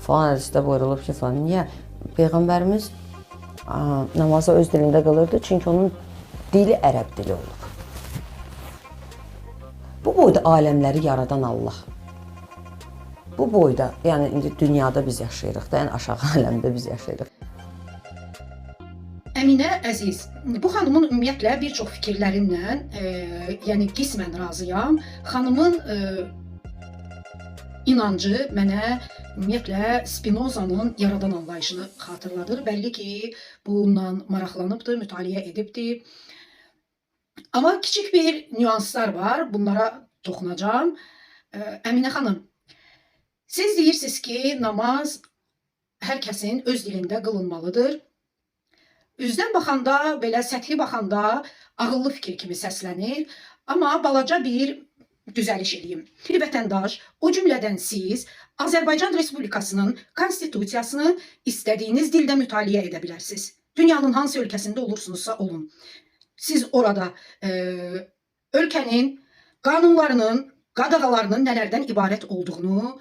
falan hədisdə buyurulub ki, falan. Niyə? Peyğəmbərimiz namazı öz dilində qılırdı, çünki onun dili ərəb dili olub. Bu boyda aləmləri yaradan Allah. Bu boyda, yəni indi dünyada biz yaşayırıq da, yəni aşağı aləmdə biz yaşayırıq. Əminə Əziz, bu xanımın ümumiyyətlə bir çox fikirlərindən, yəni qismən razıyam. Xanımın inancı mənə ümumiyyətlə Spinoza'nın yaradan anlayışını xatırladır. Bəlli ki, bundan maraqlanıbdır, mütaliə edibdir. Amma kiçik bir nüanslar var, bunlara toxunacağım. Əminə xanım, siz deyirsiniz ki, namaz hər kəsin öz dilində qılınmalıdır. Üzdən baxanda, belə səthi baxanda ağıllı fikir kimi səslənir. Amma balaca bir düzəliş edeyim. Bir vətəndaş, o cümlədən siz Azərbaycan Respublikasının konstitusiyasını istədiyiniz dildə mütaliə edə bilərsiniz. Dünyanın hansı ölkəsində olursunuzsa olun. Siz orada ölkənin qanunlarının, qadağalarının nələrdən ibarət olduğunu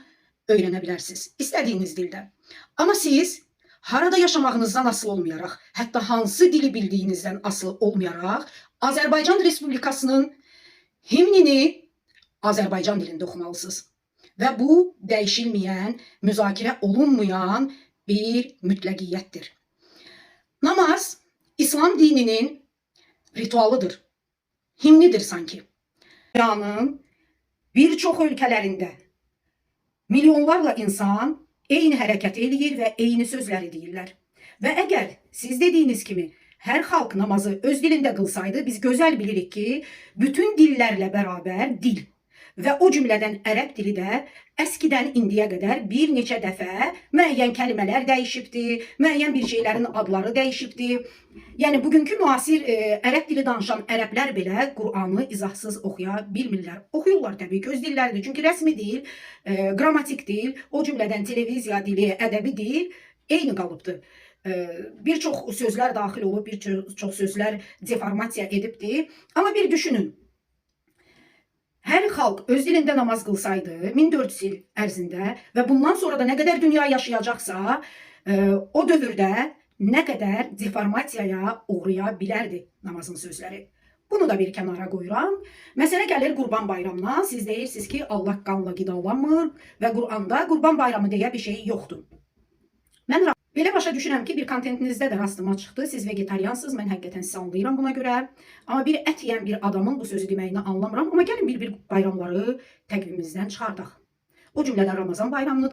öyrənə bilərsiniz. İstədiyiniz dildə. Amma siz harada yaşamağınızdan asılı olmayaraq, hətta hansı dili bildiyinizdən asılı olmayaraq, Azərbaycan Respublikasının himnini Azərbaycan dilində oxumalısınız. Və bu dəyişilməyən, müzakirə olunmayan bir mütləqiyyətdir. Namaz İslam dininin ritualıdır, himnidir sanki. Dünyanın bir çox ölkələrində milyonlarla insan eyni hərəkət eləyir və eyni sözləri deyirlər. Və əgər siz dediyiniz kimi hər xalq namazı öz dilində qılsaydı, biz gözəl bilirik ki, bütün dillərlə bərabər dil və o cümlədən ərəb dili də əskidən indiyə qədər bir neçə dəfə müəyyən kəlmələr dəyişibdir, müəyyən bir şeylərin adları dəyişibdir. Yəni bugünkü müasir ərəb dili danışan ərəblər belə Qur'anı izahsız oxuya bilmirlər. Oxuyurlar təbii ki, öz dilləridir. Çünki rəsmi dil, qrammatik dil, o cümlədən televiziya dili, ədəbi dil eyni qalıbdır. Bir çox sözlər daxil olub, bir çox sözlər deformasiya edibdir. Amma bir düşünün. Hər xalq öz dilində namaz qılsaydı 1400 il ərzində və bundan sonra da nə qədər dünya yaşayacaqsa, o dövrdə nə qədər deformasiyaya uğraya bilərdi namazın sözləri. Bunu da bir kənara qoyuram. Məsələ gəlir Qurban bayramına. Siz deyirsiniz ki, Allah qanla qidalanmır və Qur'anda Qurban bayramı deyə bir şey yoxdur. Mən belə başa düşürəm ki, bir kontentinizdə də rastıma çıxdı. Siz vegetariansınız, mən həqiqətən sizi anlayıram buna görə. Amma bir ət yeyən bir adamın bu sözü deməyini anlamıram. Amma gəlin bir bayramları təqvimimizdən çıxardaq. O cümlədən Ramazan bayramını